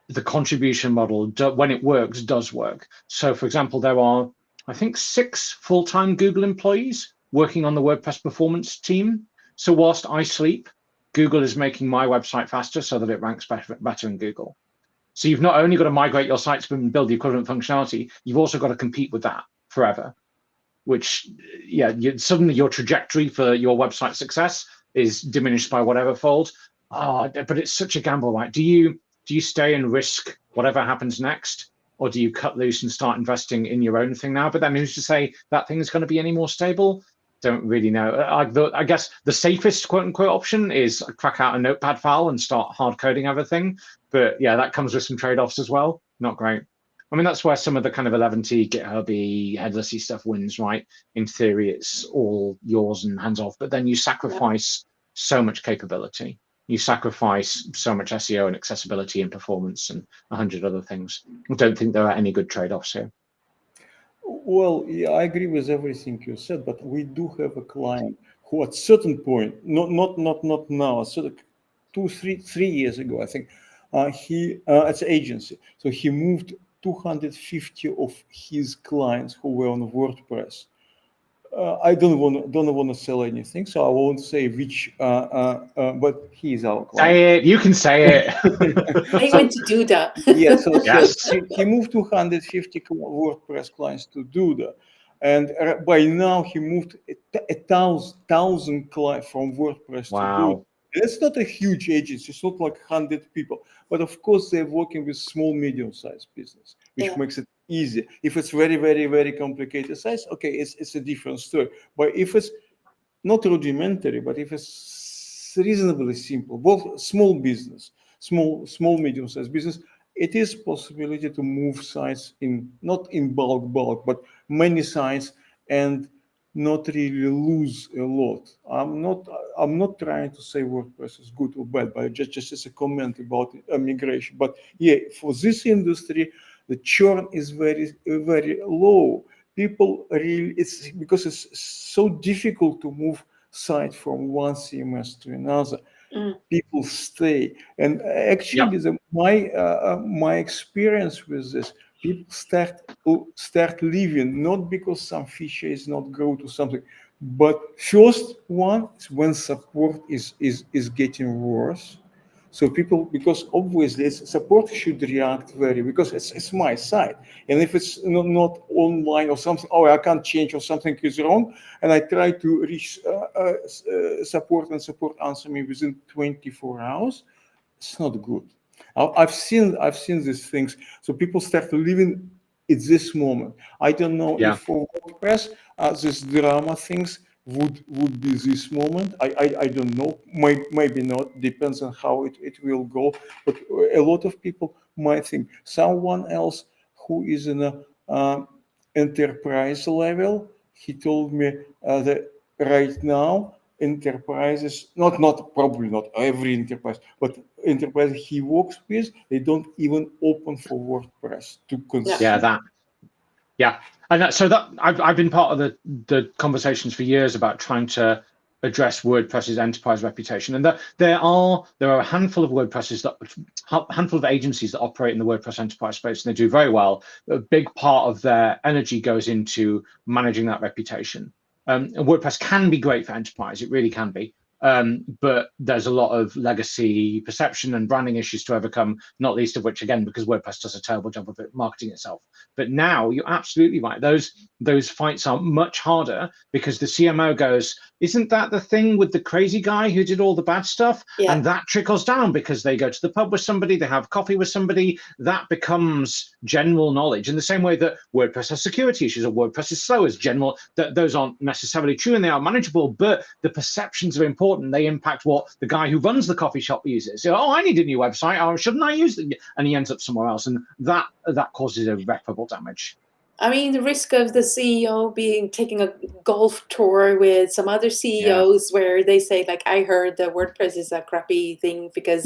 the contribution model, when it works, does work. So for example, there are, I think, 6 full-time Google employees working on the WordPress performance team. So whilst I sleep, Google is making my website faster so that it ranks better in Google. So you've not only got to migrate your sites and build the equivalent functionality, you've also got to compete with that forever, which, suddenly your trajectory for your website success is diminished by whatever fold. But it's such a gamble, right? Do you stay and risk whatever happens next, or do you cut loose and start investing in your own thing now? But then who's to say that thing is going to be any more stable? Don't really know. I guess the safest quote unquote option is crack out a notepad file and start hard coding everything. But yeah, that comes with some trade-offs as well. Not great. I mean, that's where some of the kind of Eleventy, GitHub-y, headlessy stuff wins, right? In theory, it's all yours and hands off, but then you sacrifice so much capability. You sacrifice so much SEO and accessibility and performance and 100 other things. I don't think there are any good trade-offs here. Well, yeah, I agree with everything you said, but we do have a client who at certain point, not now, so 3 years ago, I think, it's an agency. So he moved 250 of his clients who were on WordPress. I don't want to sell anything, so I won't say which. But he is our client. Say it. You can say it. I went to do that. Yeah. So he moved 250 WordPress clients to do that, and by now he moved 1,000 clients from WordPress to do it. It's not a huge agency. It's not like 100 people, but of course they're working with small, medium-sized business, which makes it easy. If it's very, very, very complicated size, okay, it's a different story. But if it's not rudimentary, but if it's reasonably simple, both small business, small, medium-sized business, it is possibility to move sites not in bulk, but many sites and not really lose a lot. I'm not trying to say WordPress is good or bad, but just as a comment about migration. But yeah, for this industry, the churn is very, very low. People really, it's because it's so difficult to move site from one CMS to another. People stay, and actually, my experience with this, people start leaving not because some feature is not good or something, but first one is when support is getting worse. So people, because obviously support should react because it's my site, and if it's not online or something, I can't change or something is wrong, and I try to reach support and support answer me within 24 hours, it's not good. I've seen these things. So people start leaving at this moment. I don't know if for WordPress this drama things would be this moment. I don't know. Maybe not. Depends on how it will go. But a lot of people might think someone else who is in a enterprise level. He told me that right now enterprises, probably not every enterprise, but enterprise he works with, they don't even open for WordPress to consider. And so that I've been part of the conversations for years about trying to address WordPress's enterprise reputation. And there are a handful of handful of agencies that operate in the WordPress enterprise space, and they do very well. A big part of their energy goes into managing that reputation. And WordPress can be great for enterprise, it really can be. But there's a lot of legacy perception and branding issues to overcome, not least of which, again, because WordPress does a terrible job of marketing itself. But now you're absolutely right. Those fights are much harder because the CMO goes, isn't that the thing with the crazy guy who did all the bad stuff? Yeah. And that trickles down because they go to the pub with somebody, they have coffee with somebody, that becomes general knowledge. In the same way that WordPress has security issues or WordPress is slow as general, those aren't necessarily true and they are manageable, but the perceptions are important. They impact what the guy who runs the coffee shop uses. So, oh, I need a new website. Oh, shouldn't I use it? And he ends up somewhere else. And that causes irreparable damage. I mean, the risk of the CEO taking a golf tour with some other CEOs where they say, like, I heard that WordPress is a crappy thing because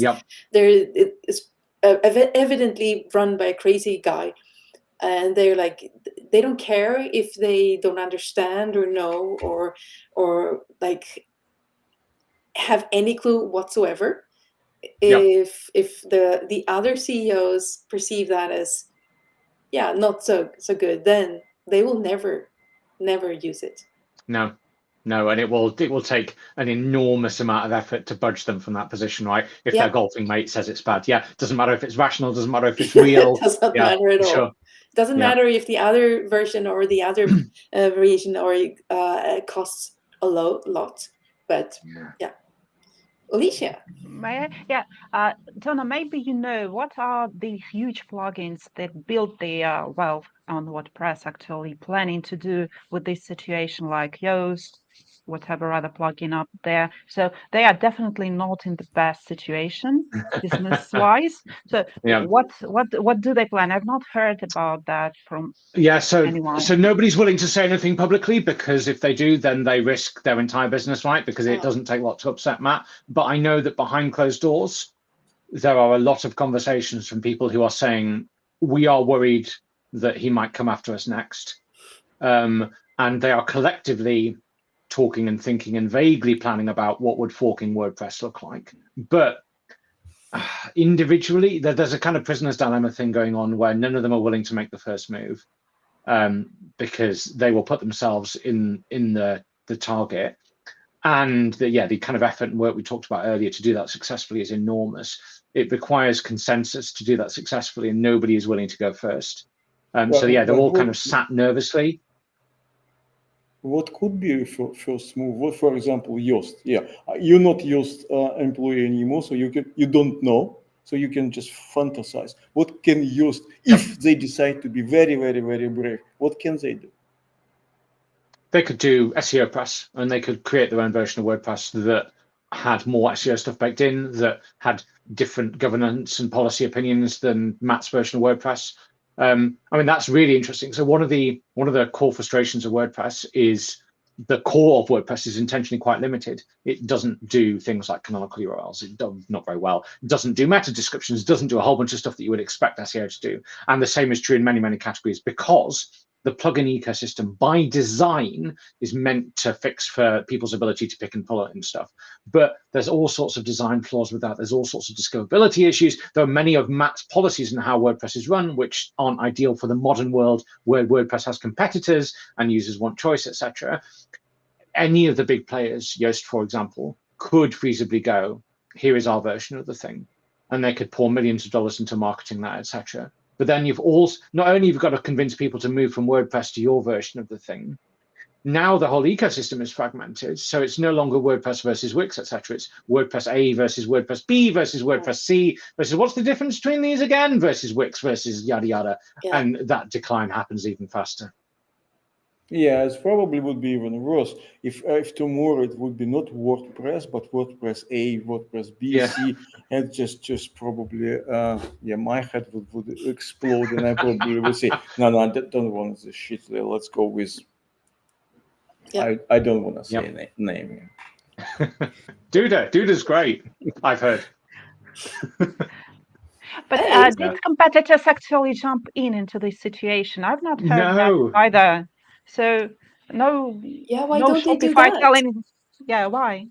it's evidently run by a crazy guy. And they're like, they don't care if they don't understand or know or like have any clue whatsoever. If the other CEOs perceive that as not so good, then they will never use it. No, and it will take an enormous amount of effort to budge them from that position, right? If their golfing mate says it's bad, doesn't matter if it's rational, doesn't matter if it's real. It doesn't matter at all. Sure. It doesn't matter if the other version or the other variation or costs a lot, but Alicia. Jono, maybe what are the huge plugins that build the wealth on WordPress actually planning to do with this situation, like Yoast, whatever other plugin up there. So they are definitely not in the best situation business-wise. So what do they plan? I've not heard about that from anyone. So nobody's willing to say anything publicly, because if they do, then they risk their entire business, right? Because it doesn't take a lot to upset Matt. But I know that behind closed doors, there are a lot of conversations from people who are saying, we are worried that he might come after us next. And they are collectively talking and thinking and vaguely planning about what would forking WordPress look like. But individually, there's a kind of prisoner's dilemma thing going on where none of them are willing to make the first move, because they will put themselves in the target. And the kind of effort and work we talked about earlier to do that successfully is enormous. It requires consensus to do that successfully, and nobody is willing to go first. They're all kind of sat nervously. What could be a first move? What, for example, Yoast? You're not Yoast employee anymore, so you don't know, so you can just fantasize. What can Yoast, if they decide to be very, very, very brave, what can they do? They could do SEOpress, and they could create their own version of WordPress that had more SEO stuff baked in, that had different governance and policy opinions than Matt's version of WordPress. That's really interesting. So one of the core frustrations of WordPress is the core of WordPress is intentionally quite limited. It doesn't do things like canonical URLs. It does not very well. It doesn't do meta descriptions. It doesn't do a whole bunch of stuff that you would expect SEO to do. And the same is true in many, many categories, because the plugin ecosystem by design is meant to fix for people's ability to pick and pull it and stuff. But there's all sorts of design flaws with that. There's all sorts of discoverability issues. There are many of Matt's policies in how WordPress is run, which aren't ideal for the modern world where WordPress has competitors and users want choice, etc. Any of the big players, Yoast, for example, could feasibly go, here is our version of the thing. And they could pour millions of dollars into marketing that, etc. But then you've also, not only you've got to convince people to move from WordPress to your version of the thing, now the whole ecosystem is fragmented. So it's no longer WordPress versus Wix, etc. It's WordPress A versus WordPress B versus WordPress C versus what's the difference between these again versus Wix versus yada yada. And that decline happens even faster. Yeah, it probably would be even worse if tomorrow it would be not WordPress but WordPress A, WordPress B, C, and just probably my head would explode, and I probably would say no, I don't want this shit. Let's go with. I don't want to say name. Duda's great. I've heard. But did competitors actually jump into this situation? I've not heard that either. So no, why don't Shopify they do that? telling Yeah, why?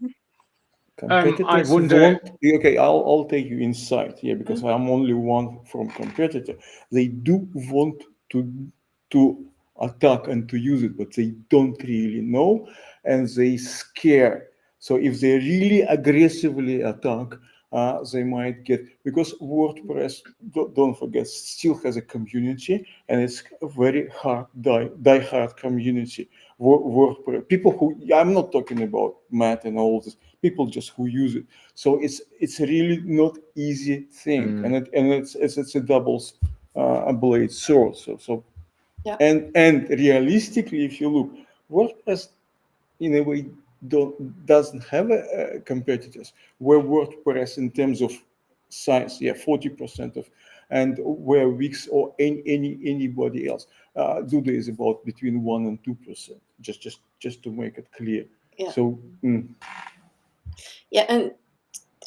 Competitors I wonder. want, okay, I'll take you inside here because I'm only one from competitor. They do want to attack and to use it, but they don't really know, and they scare. So if they really aggressively attack, they might get, because WordPress, don't forget, still has a community, and it's a very hard die-hard community. WordPress people who, I'm not talking about Matt and all this, people just who use it. So it's really not easy thing, and it's a double blade sword. So Yeah. And realistically, if you look, WordPress in a way doesn't have competitors. Where WordPress in terms of size, 40% of, and where Wix or anybody else, Duda is about between 1% and 2%. Just to make it clear. Yeah. So. Yeah, and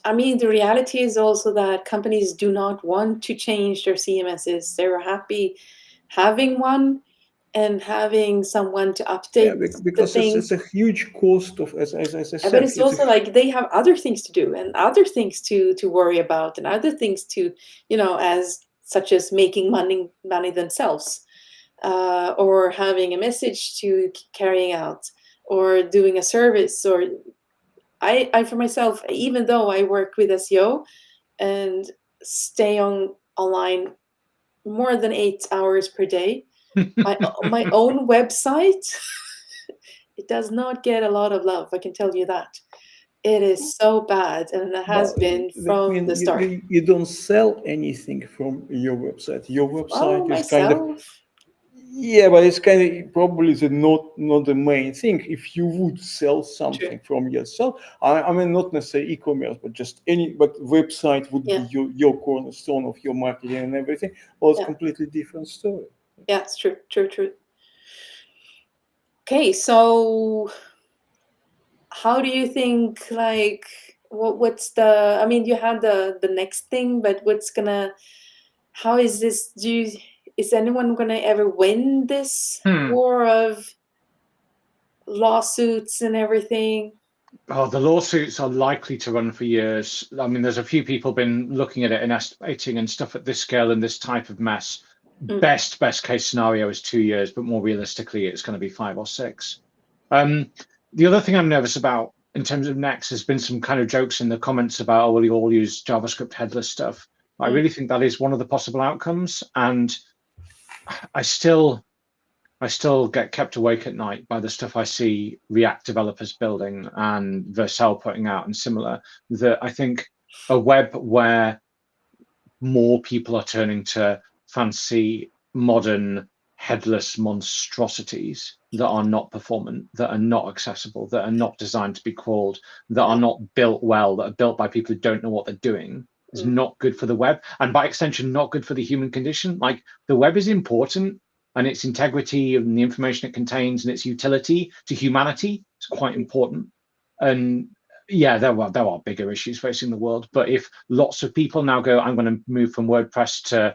I mean, the reality is also that companies do not want to change their CMSs. They're happy having one and having someone to update because the things. it's a huge cost of, as I said. But it's also like they have other things to do and other things to worry about and other things to, such as making money themselves, or having a message to carrying out, or doing a service, or I for myself, even though I work with SEO and stay online more than 8 hours per day, my own website, it does not get a lot of love. I can tell you that. It is so bad, and it has been from the start. You don't sell anything from your website. Your website is myself. kind of, but it's kind of probably not the main thing. If you would sell something from yourself, I mean, not necessarily e-commerce, but just but website would be your cornerstone of your marketing and everything. Well, it's a completely different story. Yeah, it's true. Okay, so how do you think, like, what's the, I mean, you had the next thing, but how is this, is anyone gonna ever win this war of lawsuits and everything? Oh, the lawsuits are likely to run for years. I mean, there's a few people been looking at it and estimating and stuff at this scale and this type of mess. Best case scenario is 2 years, but more realistically, it's going to be 5 or 6. The other thing I'm nervous about in terms of next has been some kind of jokes in the comments about, oh, well, you all use JavaScript headless stuff. I really think that is one of the possible outcomes, and I still get kept awake at night by the stuff I see React developers building and Vercel putting out and similar, that I think a web where more people are turning to fancy, modern, headless monstrosities that are not performant, that are not accessible, that are not designed to be crawled, that are not built well, that are built by people who don't know what they're doing, is not good for the web, and by extension, not good for the human condition. Like, the web is important, and its integrity and the information it contains and its utility to humanity is quite important. And yeah, there are bigger issues facing the world. But if lots of people now go, I'm going to move from WordPress to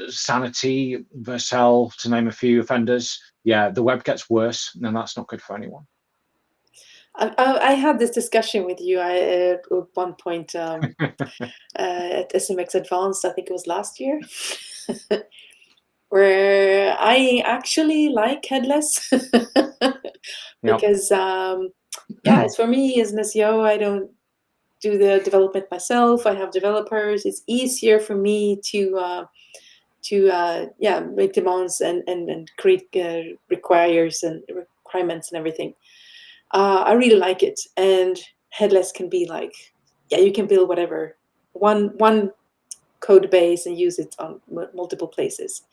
Sanity, Vercel, to name a few offenders, the web gets worse, and that's not good for anyone. I had this discussion with you at one point at SMX Advanced, I think it was last year, where I actually like headless because it's for me as an SEO, I don't do the development myself. I have developers. It's easier for me to make demands and create requirements and everything. I really like it, and headless can be like, you can build whatever, one code base and use it on multiple places.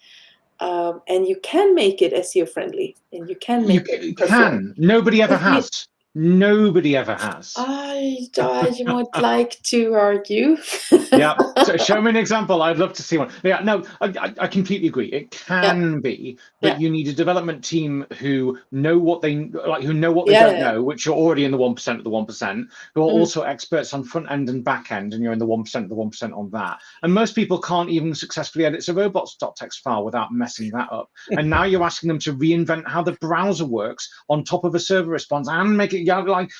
And you can make it SEO friendly, and you can make it perform. Nobody ever has. Nobody ever has. I would like to argue. So show me an example. I'd love to see one. I completely agree. It can be, but you need a development team who know what they don't know, which are already in the 1% of the 1%, who are also experts on front end and back end, and you're in the 1% of the 1% on that. And most people can't even successfully edit a robots.txt file without messing that up. And now you're asking them to reinvent how the browser works on top of a server response and make it like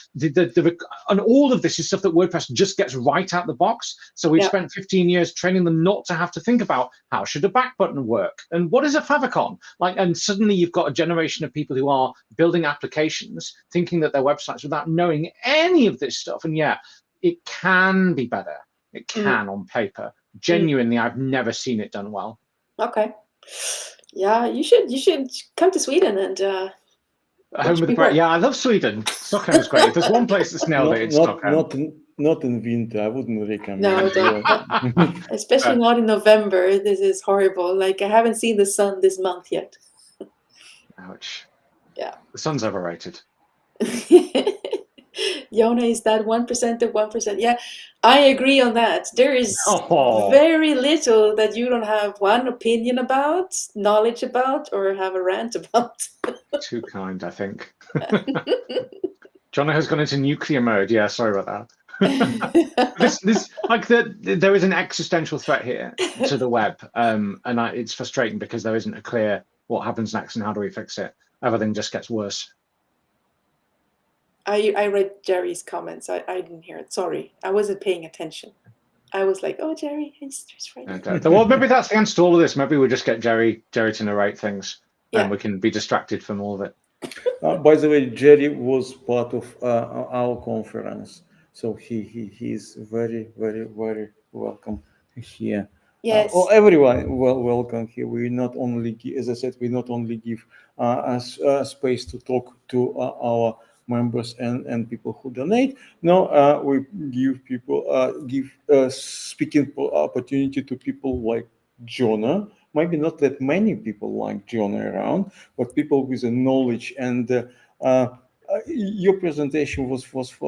and all of this is stuff that WordPress just gets right out the box. So we've spent 15 years training them not to have to think about how should a back button work and what is a favicon, like, and suddenly you've got a generation of people who are building applications thinking that they're websites without knowing any of this stuff. And yeah, it can be better. It can on paper. Genuinely, I've never seen it done well. Okay. Yeah, you should come to Sweden and home of the brave. Yeah, I love Sweden. Stockholm's great. If there's one place that's nailed it, it's Stockholm. Not in winter. I wouldn't recommend. No, don't. Especially not in November. This is horrible. Like, I haven't seen the sun this month yet. Ouch. Yeah. The sun's overrated. Jono is that 1% of 1%. Yeah, I agree on that. There is very little that you don't have one opinion about, knowledge about, or have a rant about. Too kind, I think. Jono has gone into nuclear mode. Yeah, sorry about that. There is an existential threat here to the web, and it's frustrating because there isn't a clear what happens next and how do we fix it. Everything just gets worse. I read Jerry's comments. I didn't hear it. Sorry, I wasn't paying attention. I was like, oh, Jerry, he's right. Okay. Well, maybe that's the answer to all of this. Maybe we'll just get Jerry to narrate things, and we can be distracted from all of it. By the way, Jerry was part of our conference, so he's very, very, very welcome here. Yes. Everyone welcome here. We not only, as I said, we not only give space to talk to our members and people who donate. No, we give people speaking opportunity to people like Jono. Maybe not that many people like Jono around, but people with the knowledge. And your presentation was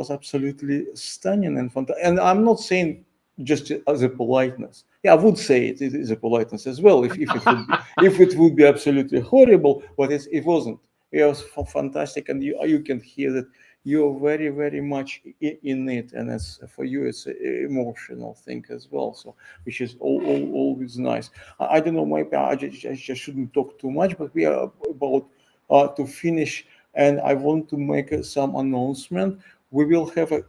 absolutely stunning and fantastic. And I'm not saying just as a politeness. Yeah, I would say it is a politeness as well if it would be absolutely horrible, but it wasn't. It was fantastic, and you can hear that you're very, very much in it, and it's for you it's an emotional thing as well. So, which is always nice. I don't know, maybe I just shouldn't talk too much, but we are about to finish, and I want to make some announcement. We will have a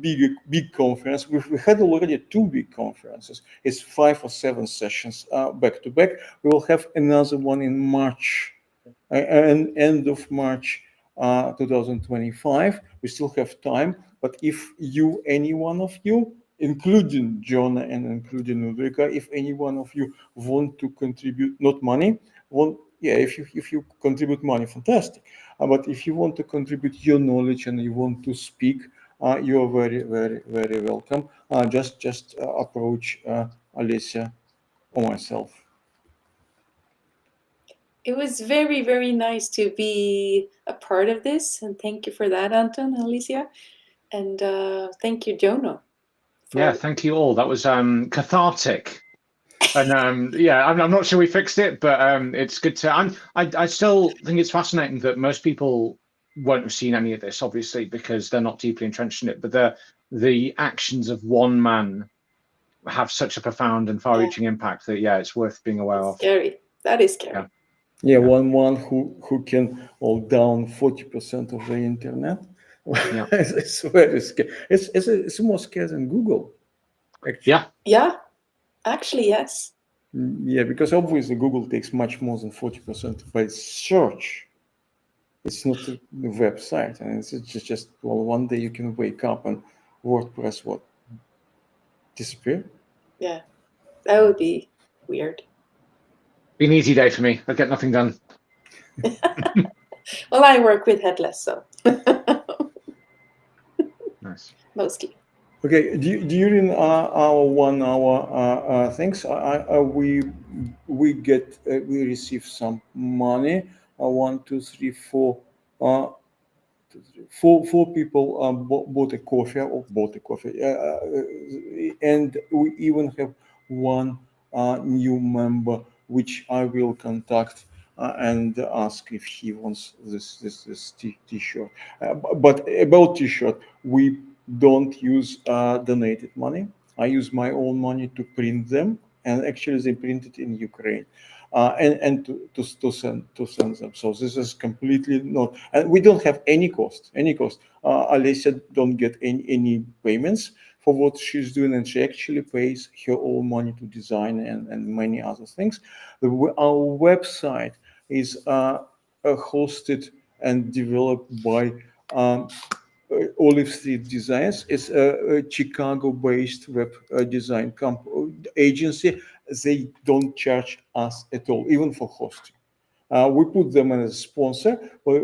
big conference. We had already 2 big conferences. It's 5 or 7 sessions back to back. We will have another one in March. And end of March 2025. We still have time, but if any one of you, including Jono and including Ulrika, if any one of you want to contribute, not money, if you contribute money, fantastic. But if you want to contribute your knowledge and you want to speak, you are very, very, very welcome. Just approach Alicia or myself. It was very, very nice to be a part of this, and thank you for that, Anton and Alicia, and thank you, Jono. Yeah, thank you all. That was cathartic, and yeah, I'm not sure we fixed it, but it's good to. I still think it's fascinating that most people won't have seen any of this, obviously, because they're not deeply entrenched in it. But the actions of one man have such a profound and far-reaching impact that it's worth being aware of. Scary. That is scary. Yeah, one who can hold down 40% of the internet. Yeah. It's very scary. It's more scary than Google, actually. Yeah, actually, yes. Yeah, because obviously Google takes much more than 40% by search. It's not a website, and it's just one day you can wake up and WordPress disappear. Yeah, that would be weird. Be an easy day for me. I get nothing done. Well, I work with headless, so nice. Mostly. Okay, during our 1 hour things, we receive some money. 1, 2, 3, 4. 4 people bought a coffee, and we even have 1 new member, which I will contact and ask if he wants this T-shirt. But about T-shirt, we don't use donated money. I use my own money to print them, and actually they printed in Ukraine. And to send them. So this is completely not, and we don't have any cost. Alessia don't get any payments for what she's doing, and she actually pays her own money to design and many other things. Our website is hosted and developed by Olive Street Designs. Is a Chicago-based web design agency. They don't charge us at all, even for hosting. We put them as a sponsor, but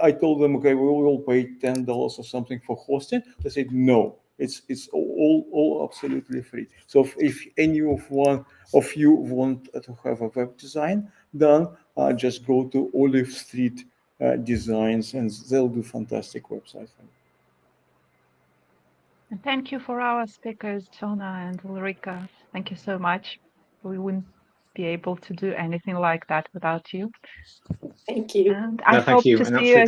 I told them, okay, we will pay $10 or something for hosting. They said no, it's all absolutely free. So if any of you want to have a web design done, just go to Olive Street Designs, and they'll do fantastic websites. And thank you for our speakers, Jono and Ulrika. Thank you so much. We wouldn't be able to do anything like that without you. Thank you. And I No, thank hope you. to An see you absolute again.